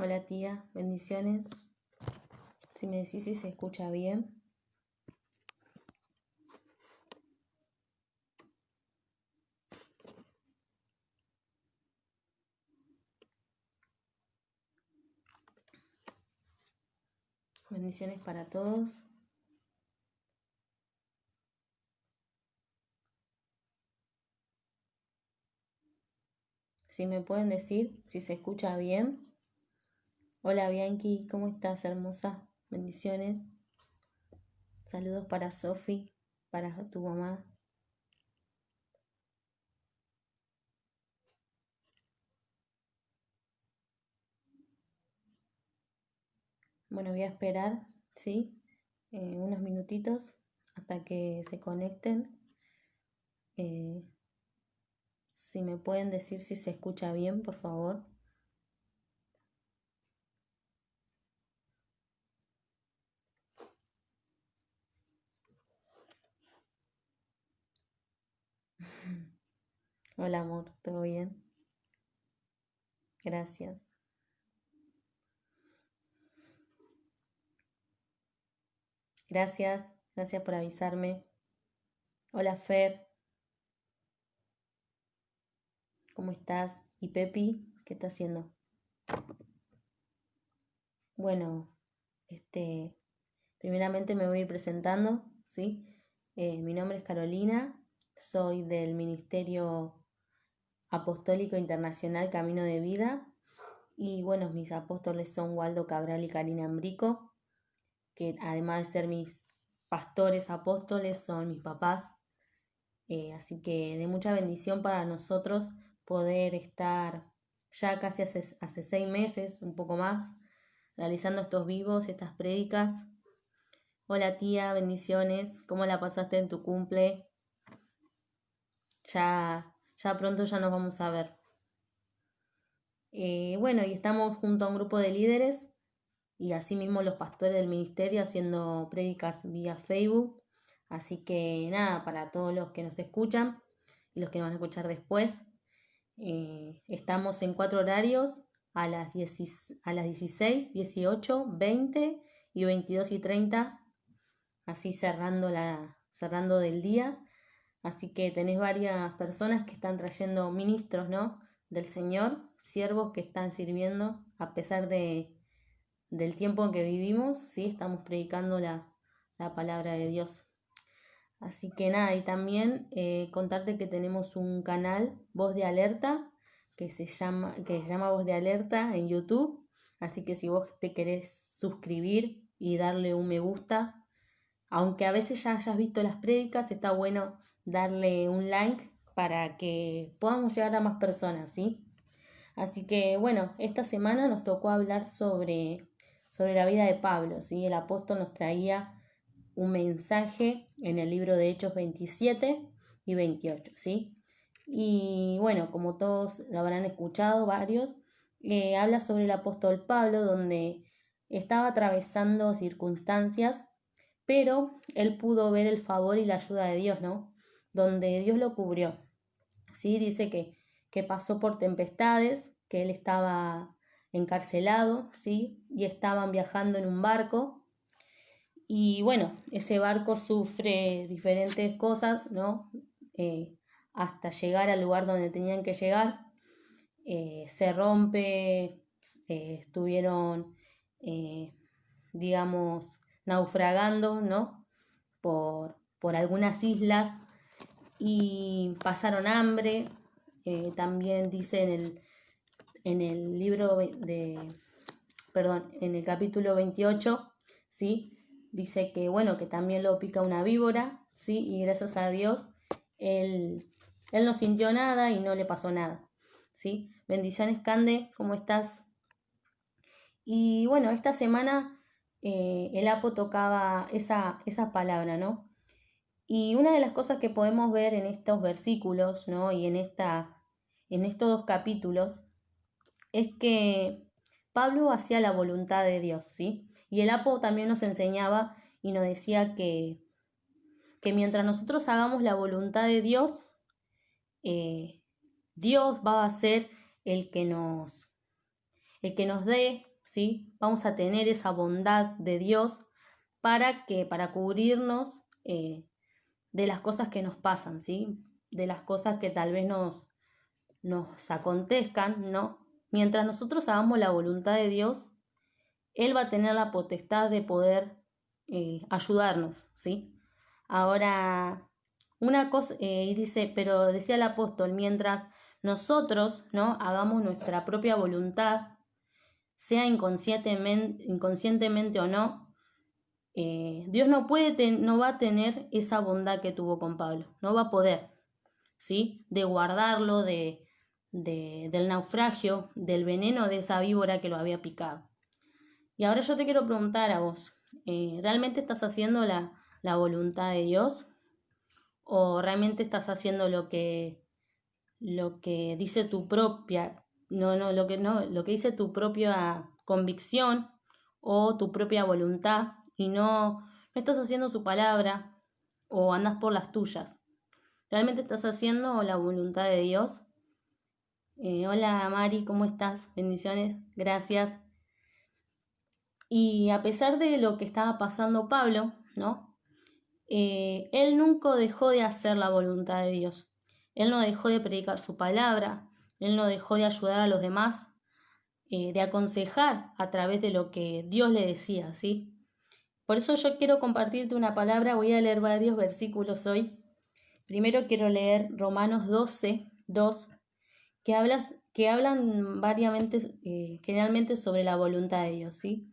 Hola tía, bendiciones. Si me decís si se escucha bien. Bendiciones para todos. Si me pueden decir si se escucha bien. Hola Bianchi, ¿cómo estás, hermosa? Bendiciones. Saludos para Sofi, para tu mamá. Bueno, voy a esperar, ¿sí? Unos minutitos hasta que se conecten. Si me pueden decir si se escucha bien, por favor. Hola amor, ¿todo bien? Gracias. Gracias por avisarme. Hola Fer, ¿cómo estás? ¿Y Pepi? ¿Qué está haciendo? Bueno, primeramente me voy a ir presentando, ¿sí? Mi nombre es Carolina, soy del Ministerio Apostólico Internacional Camino de Vida y bueno, mis apóstoles son Waldo Cabral y Karina Ambrico, que además de ser mis pastores apóstoles son mis papás, así que de mucha bendición para nosotros poder estar ya casi hace 6 meses, un poco más, realizando estos vivos, estas prédicas. Hola tía, bendiciones. ¿Cómo la pasaste en tu cumple? Ya pronto ya nos vamos a ver. Bueno, y estamos junto a un grupo de líderes y asimismo los pastores del ministerio haciendo prédicas vía Facebook. Así que nada, para todos los que nos escuchan y los que nos van a escuchar después, estamos en 4 horarios a las 16, 18, 20 y 22:30, así cerrando del día. Así que tenés varias personas que están trayendo ministros, ¿no? Del Señor, siervos que están sirviendo a pesar del tiempo en que vivimos, ¿sí? Estamos predicando la palabra de Dios. Así que nada, y también contarte que tenemos un canal, Voz de Alerta, que se llama Voz de Alerta en YouTube. Así que si vos te querés suscribir y darle un me gusta, aunque a veces ya hayas visto las prédicas, está bueno darle un like para que podamos llegar a más personas, ¿sí? Así que bueno, esta semana nos tocó hablar sobre la vida de Pablo, ¿sí? El apóstol nos traía un mensaje en el libro de Hechos 27 y 28, ¿sí? Y bueno, como todos lo habrán escuchado, varios, habla sobre el apóstol Pablo, donde estaba atravesando circunstancias, pero él pudo ver el favor y la ayuda de Dios, ¿no? Donde Dios lo cubrió, ¿sí? Dice que pasó por tempestades, que él estaba encarcelado, ¿sí? Y estaban viajando en un barco. Y bueno, ese barco sufre diferentes cosas, ¿no? Hasta llegar al lugar donde tenían que llegar. Se rompe, estuvieron, digamos, naufragando, ¿no? Por algunas islas y pasaron hambre. También dice en el libro en el capítulo 28, ¿sí? Dice que, bueno, que también lo pica una víbora, ¿sí? Y gracias a Dios, él no sintió nada y no le pasó nada, ¿sí? Bendiciones, Cande, ¿cómo estás? Y bueno, esta semana el Apo tocaba esa palabra, ¿no? Y una de las cosas que podemos ver en estos versículos, ¿no? Y en estos 2 capítulos, es que Pablo hacía la voluntad de Dios, ¿sí? Y el Apo también nos enseñaba y nos decía que mientras nosotros hagamos la voluntad de Dios, Dios va a ser el que nos dé ¿sí? Vamos a tener esa bondad de Dios para cubrirnos de las cosas que nos pasan, ¿sí? De las cosas que tal vez nos acontezcan, ¿no? Mientras nosotros hagamos la voluntad de Dios, Él va a tener la potestad de poder ayudarnos, ¿sí? Ahora, una cosa, y dice, pero decía el apóstol, mientras nosotros, ¿no? Hagamos nuestra propia voluntad, sea inconscientemente o no, Dios no va a tener esa bondad que tuvo con Pablo, no va a poder, ¿sí? De guardarlo del naufragio, del veneno de esa víbora que lo había picado. Y ahora yo te quiero preguntar a vos, ¿realmente estás haciendo la voluntad de Dios? ¿O realmente estás haciendo lo que dice tu propia, lo que dice tu propia convicción o tu propia voluntad y no estás haciendo su palabra o andas por las tuyas? ¿Realmente estás haciendo la voluntad de Dios? Hola Mari, ¿cómo estás? Bendiciones, gracias. Y a pesar de lo que estaba pasando Pablo, ¿no? Él nunca dejó de hacer la voluntad de Dios. Él no dejó de predicar su palabra, él no dejó de ayudar a los demás, de aconsejar a través de lo que Dios le decía, ¿sí? Por eso yo quiero compartirte una palabra, voy a leer varios versículos hoy. Primero quiero leer Romanos 12, 2, que hablan generalmente sobre la voluntad de Dios, ¿sí?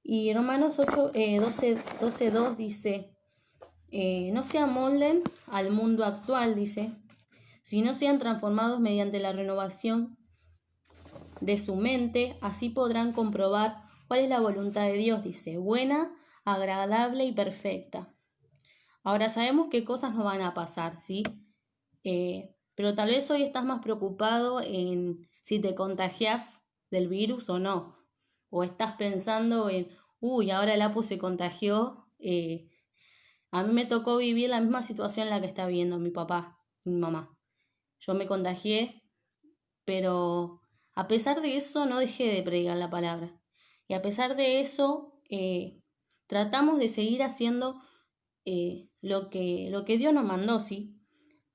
Y Romanos 12, 2 dice, no se amolden al mundo actual, dice, sino sean transformados mediante la renovación de su mente, así podrán comprobar cuál es la voluntad de Dios, dice, buena, agradable y perfecta. Ahora sabemos qué cosas nos van a pasar, ¿sí? Pero tal vez hoy estás más preocupado en si te contagias del virus o no. O estás pensando en, ahora el Apu se contagió. A mí me tocó vivir la misma situación en la que está viviendo mi papá, mi mamá. Yo me contagié, pero a pesar de eso no dejé de predicar la palabra. Y a pesar de eso, tratamos de seguir haciendo lo que Dios nos mandó, ¿sí?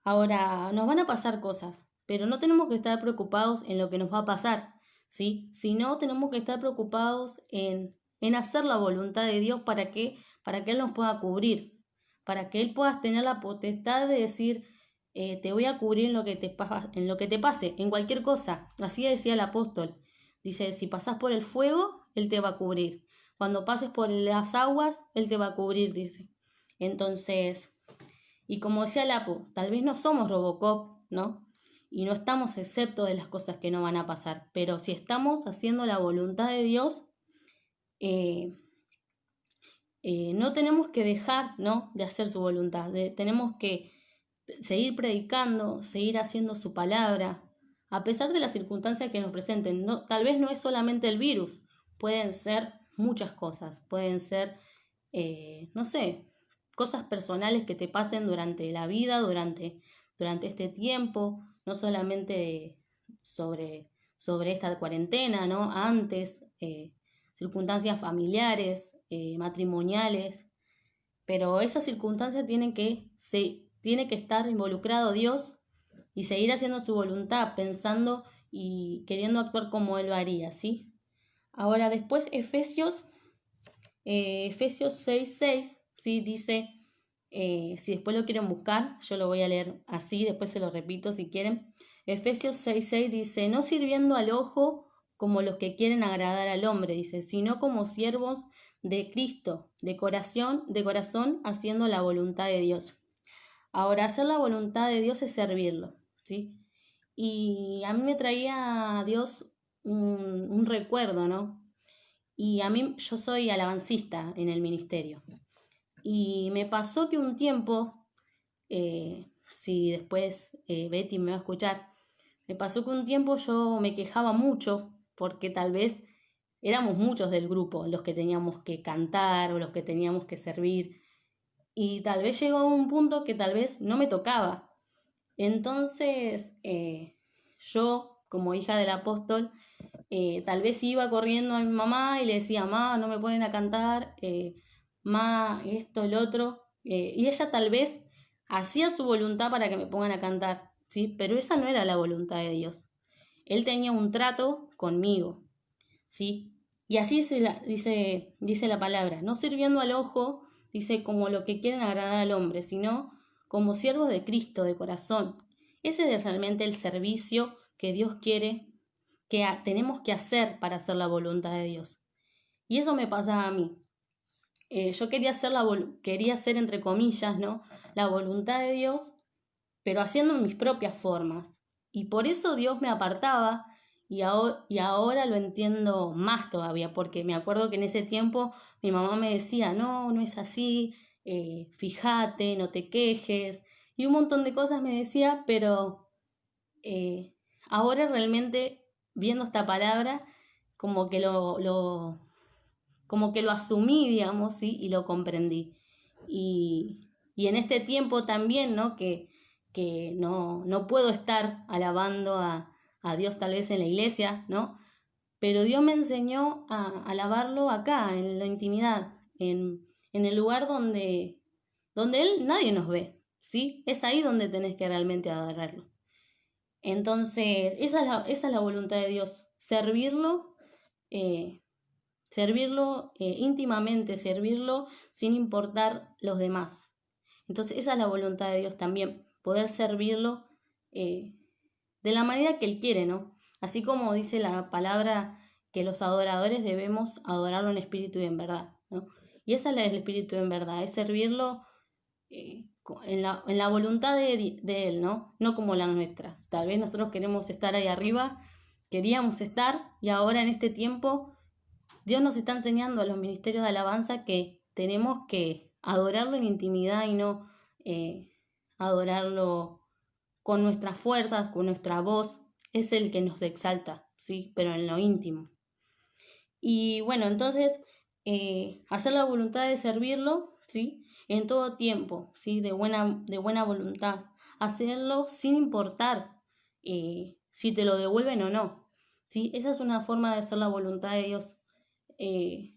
Ahora, nos van a pasar cosas, pero no tenemos que estar preocupados en lo que nos va a pasar, ¿sí? Sino tenemos que estar preocupados en hacer la voluntad de Dios para que Él nos pueda cubrir, para que Él pueda tener la potestad de decir, te voy a cubrir en lo que te pase, en cualquier cosa. Así decía el apóstol. Dice, si pasas por el fuego, Él te va a cubrir. Cuando pases por las aguas, Él te va a cubrir, dice. Entonces, y como decía Lapo, tal vez no somos Robocop, ¿no? Y no estamos exceptos de las cosas que no van a pasar, pero si estamos haciendo la voluntad de Dios, no tenemos que dejar, ¿no?, de hacer su voluntad, tenemos que seguir predicando, seguir haciendo su palabra, a pesar de las circunstancias que nos presenten. No, tal vez no es solamente el virus, pueden ser muchas cosas, pueden ser, no sé, cosas personales que te pasen durante la vida, durante este tiempo, no solamente sobre esta cuarentena, ¿no? Antes, circunstancias familiares, matrimoniales, pero esas circunstancias tiene que estar involucrado Dios y seguir haciendo su voluntad, pensando y queriendo actuar como Él lo haría, ¿sí? Ahora después Efesios 6:6, ¿sí? Dice, si después lo quieren buscar, yo lo voy a leer así, después se lo repito si quieren. Efesios 6:6 dice, no sirviendo al ojo como los que quieren agradar al hombre, dice, sino como siervos de Cristo, de corazón haciendo la voluntad de Dios. Ahora, hacer la voluntad de Dios es servirlo, ¿sí? Y a mí me traía a Dios un recuerdo, ¿no? Y yo soy alabancista en el ministerio. Y me pasó que un tiempo, si después Betty me va a escuchar, me pasó que un tiempo yo me quejaba mucho porque tal vez éramos muchos del grupo los que teníamos que cantar o los que teníamos que servir. Y tal vez llegó a un punto que tal vez no me tocaba. Entonces, yo, como hija del apóstol, tal vez iba corriendo a mi mamá y le decía, mamá, no me ponen a cantar, ma, esto, el otro, y ella tal vez hacía su voluntad para que me pongan a cantar, ¿sí? Pero esa no era la voluntad de Dios. Él tenía un trato conmigo, ¿sí? Y así dice la palabra, no sirviendo al ojo, dice, como lo que quieren agradar al hombre, sino como siervos de Cristo de corazón. Ese es realmente el servicio que Dios quiere que tenemos que hacer para hacer la voluntad de Dios. Y eso me pasaba a mí. Yo quería hacer entre comillas, ¿no? La voluntad de Dios, pero haciendo mis propias formas. Y por eso Dios me apartaba y ahora lo entiendo más todavía, porque me acuerdo que en ese tiempo mi mamá me decía, no, no es así, fíjate, no te quejes, y un montón de cosas me decía, pero ahora realmente viendo esta palabra, como que como que lo asumí, digamos, ¿sí? Y lo comprendí. Y en este tiempo también, ¿no? Que no puedo estar alabando a Dios tal vez en la iglesia, ¿no? Pero Dios me enseñó a alabarlo acá, en la intimidad, en el lugar donde Él nadie nos ve, ¿sí? Es ahí donde tenés que realmente adorarlo. Entonces, esa es la voluntad de Dios, eh, servirlo íntimamente, servirlo sin importar los demás. Entonces, esa es la voluntad de Dios también, poder servirlo eh, de la manera que Él quiere, ¿no? Así como dice la palabra que los adoradores debemos adorarlo en espíritu y en verdad, ¿no? Y esa es la del espíritu en verdad, es servirlo en la voluntad de Él, ¿no? No como la nuestra. Tal vez nosotros queremos estar ahí arriba, queríamos estar, y ahora en este tiempo Dios nos está enseñando a los ministerios de alabanza que tenemos que adorarlo en intimidad y no adorarlo con nuestras fuerzas, con nuestra voz. Es el que nos exalta, ¿sí? Pero en lo íntimo. Y bueno, entonces, hacer la voluntad de servirlo, ¿sí? En todo tiempo, ¿sí? De buena voluntad. Hacerlo sin importar si te lo devuelven o no, ¿sí? Esa es una forma de hacer la voluntad de Dios. Eh,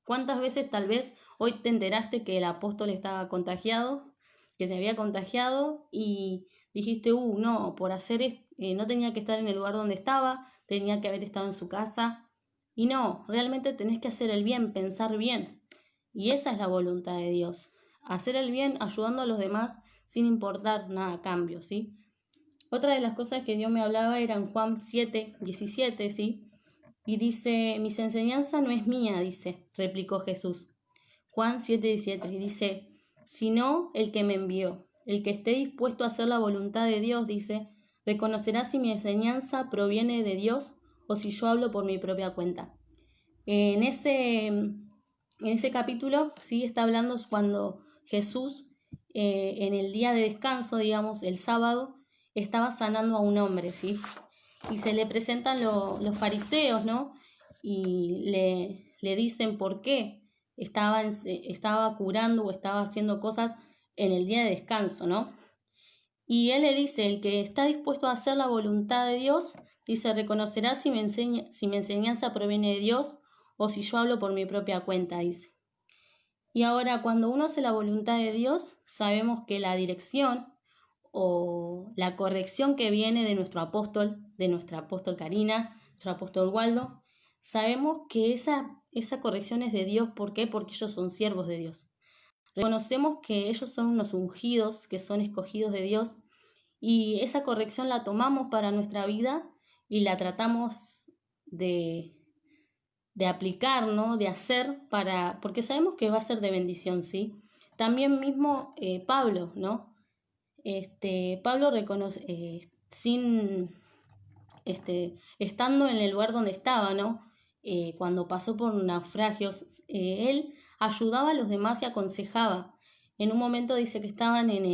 ¿Cuántas veces tal vez hoy te enteraste que el apóstol estaba contagiado, que se había contagiado y dijiste, no, por hacer no tenía que estar en el lugar donde estaba, tenía que haber estado en su casa? Y no, realmente tenés que hacer el bien, pensar bien. Y esa es la voluntad de Dios. Hacer el bien ayudando a los demás sin importar nada a cambio, ¿sí? Otra de las cosas que Dios me hablaba era en Juan 7:17, ¿sí? Y dice, mis enseñanzas no es mía, dice, replicó Jesús. Juan 7:17, y dice, sino el que me envió. El que esté dispuesto a hacer la voluntad de Dios, dice, reconocerá si mi enseñanza proviene de Dios o si yo hablo por mi propia cuenta. En ese capítulo, sí, está hablando cuando Jesús, en el día de descanso, digamos, el sábado, estaba sanando a un hombre, ¿sí? Y se le presentan los fariseos, ¿no? Y le dicen por qué estaba curando o estaba haciendo cosas en el día de descanso, ¿no? Y él le dice, el que está dispuesto a hacer la voluntad de Dios, dice, reconocerá si mi enseñanza proviene de Dios o si yo hablo por mi propia cuenta, dice. Y ahora, cuando uno hace la voluntad de Dios, sabemos que la dirección o la corrección que viene de nuestro apóstol, de nuestra apóstol Karina, nuestro apóstol Waldo, sabemos que esa corrección es de Dios. ¿Por qué? Porque ellos son siervos de Dios. Reconocemos que ellos son unos ungidos, que son escogidos de Dios, y esa corrección la tomamos para nuestra vida y la tratamos de aplicar, ¿no? De hacer porque sabemos que va a ser de bendición, ¿sí? También mismo Pablo, ¿no? Pablo reconoce, estando en el lugar donde estaba, ¿no? Cuando pasó por naufragios, él ayudaba a los demás y aconsejaba. En un momento dice que estaban en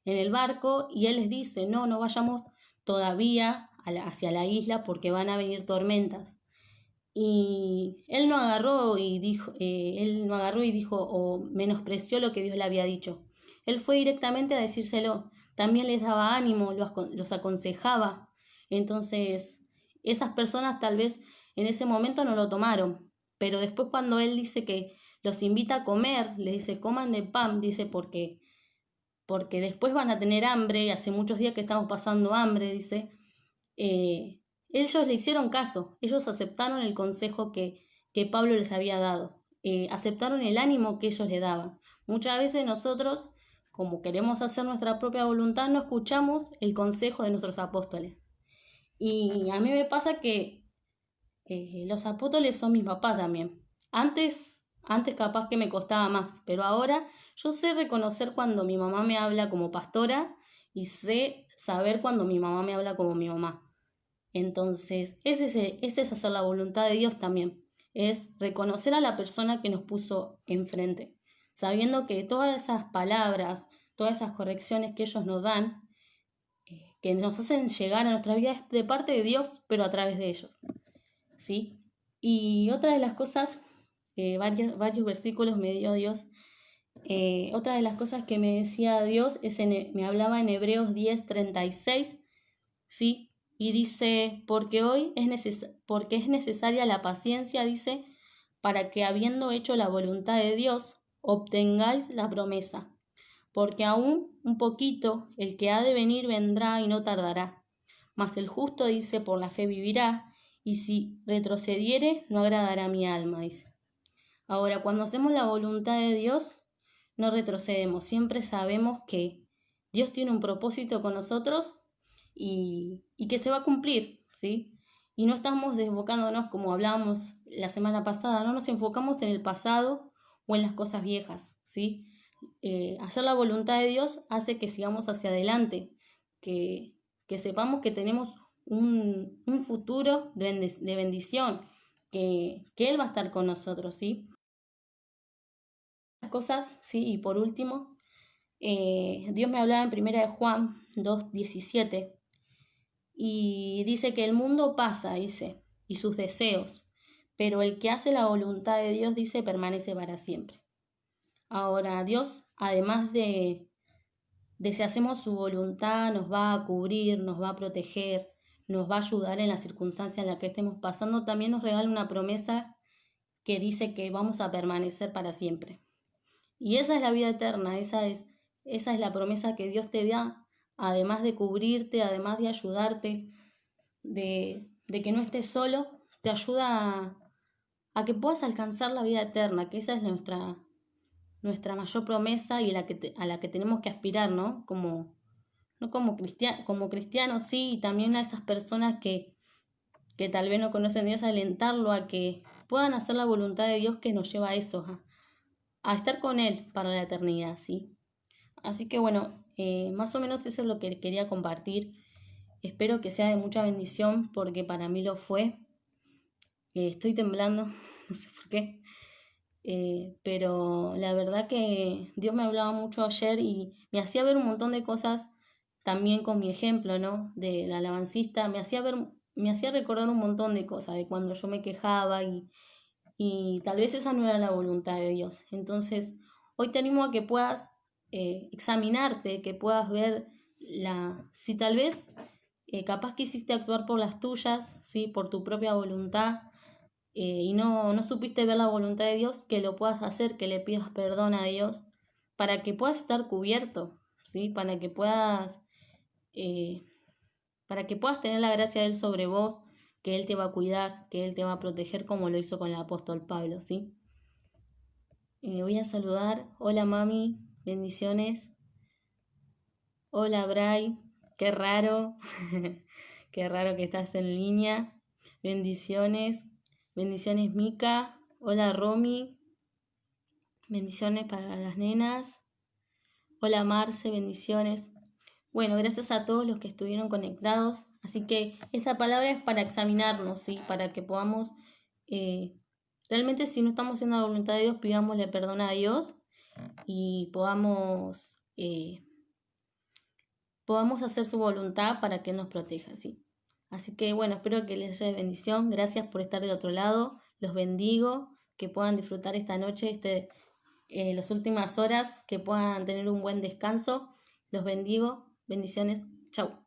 el barco y él les dice, no vayamos todavía hacia la isla porque van a venir tormentas. Y él no agarró y dijo o menospreció lo que Dios le había dicho. Él fue directamente a decírselo. También les daba ánimo, los aconsejaba. Entonces, esas personas tal vez en ese momento no lo tomaron, pero después cuando él dice que los invita a comer, les dice coman de pan, dice porque después van a tener hambre, y hace muchos días que estamos pasando hambre, dice, ellos le hicieron caso, ellos aceptaron el consejo que Pablo les había dado, aceptaron el ánimo que ellos le daban. Muchas veces nosotros, como queremos hacer nuestra propia voluntad, no escuchamos el consejo de nuestros apóstoles. Y a mí me pasa que los apóstoles son mis papás también. Antes capaz que me costaba más, pero ahora yo sé reconocer cuando mi mamá me habla como pastora y sé saber cuando mi mamá me habla como mi mamá. Entonces, ese es hacer la voluntad de Dios también. Es reconocer a la persona que nos puso enfrente, sabiendo que todas esas palabras, todas esas correcciones que ellos nos dan, que nos hacen llegar a nuestra vida es de parte de Dios, pero a través de ellos. ¿Sí? Y otra de las cosas, varios versículos me dio Dios. Otra de las cosas que me decía Dios me hablaba en Hebreos 10:36, ¿sí? Y dice, porque es necesaria la paciencia, dice, para que habiendo hecho la voluntad de Dios, obtengáis la promesa. Porque aún un poquito el que ha de venir vendrá y no tardará. Mas el justo, dice, por la fe vivirá, y si retrocediere, no agradará a mi alma, dice. Ahora, cuando hacemos la voluntad de Dios, no retrocedemos. Siempre sabemos que Dios tiene un propósito con nosotros y que se va a cumplir, ¿sí? Y no estamos desbocándonos, como hablábamos la semana pasada, no nos enfocamos en el pasado o en las cosas viejas, ¿sí? Hacer la voluntad de Dios hace que sigamos hacia adelante, que sepamos que tenemos un futuro de bendición, que Él va a estar con nosotros, ¿sí? Las cosas, ¿sí? Y por último, Dios me hablaba en 1 de Juan 2:17 y dice que el mundo pasa, dice, y sus deseos, pero el que hace la voluntad de Dios, dice, permanece para siempre. Ahora, Dios, además de si hacemos su voluntad, nos va a cubrir, nos va a proteger, nos va a ayudar en las circunstancias en las que estemos pasando, también nos regala una promesa que dice que vamos a permanecer para siempre. Y esa es la vida eterna, esa es la promesa que Dios te da, además de cubrirte, además de ayudarte, de que no estés solo, te ayuda a que puedas alcanzar la vida eterna, que esa es nuestra mayor promesa y a la que tenemos que aspirar, ¿no? Como cristianos, sí, y también a esas personas que tal vez no conocen a Dios, alentarlo a que puedan hacer la voluntad de Dios que nos lleva a eso, a estar con Él para la eternidad, ¿sí? Así que bueno, más o menos eso es lo que quería compartir. Espero que sea de mucha bendición porque para mí lo fue. Estoy temblando, no sé por qué. Pero la verdad que Dios me hablaba mucho ayer y me hacía ver un montón de cosas también con mi ejemplo, ¿no? De la alabancista, me hacía recordar un montón de cosas, de cuando yo me quejaba y tal vez esa no era la voluntad de Dios. Entonces, hoy te animo a que puedas examinarte, que puedas ver si tal vez capaz quisiste actuar por las tuyas, ¿sí? Por tu propia voluntad, y no supiste ver la voluntad de Dios, que lo puedas hacer, que le pidas perdón a Dios, para que puedas estar cubierto, ¿sí? Eh, para que puedas tener la gracia de Él sobre vos, que Él te va a cuidar, que Él te va a proteger como lo hizo con el apóstol Pablo, ¿sí? Voy a saludar. Hola mami, bendiciones. Hola Bray, qué raro, qué raro que estás en línea. Bendiciones, bendiciones Mica. Hola Romy, bendiciones para las nenas. Hola Marce, bendiciones. Bueno, gracias a todos los que estuvieron conectados. Así que esta palabra es para examinarnos, ¿sí? Para que podamos, realmente si no estamos haciendo la voluntad de Dios, pidámosle perdón a Dios y podamos hacer su voluntad para que Él nos proteja, ¿sí? Así que bueno, espero que les sea de bendición. Gracias por estar del otro lado. Los bendigo, que puedan disfrutar esta noche, las últimas horas, que puedan tener un buen descanso. Los bendigo. Bendiciones. Chau.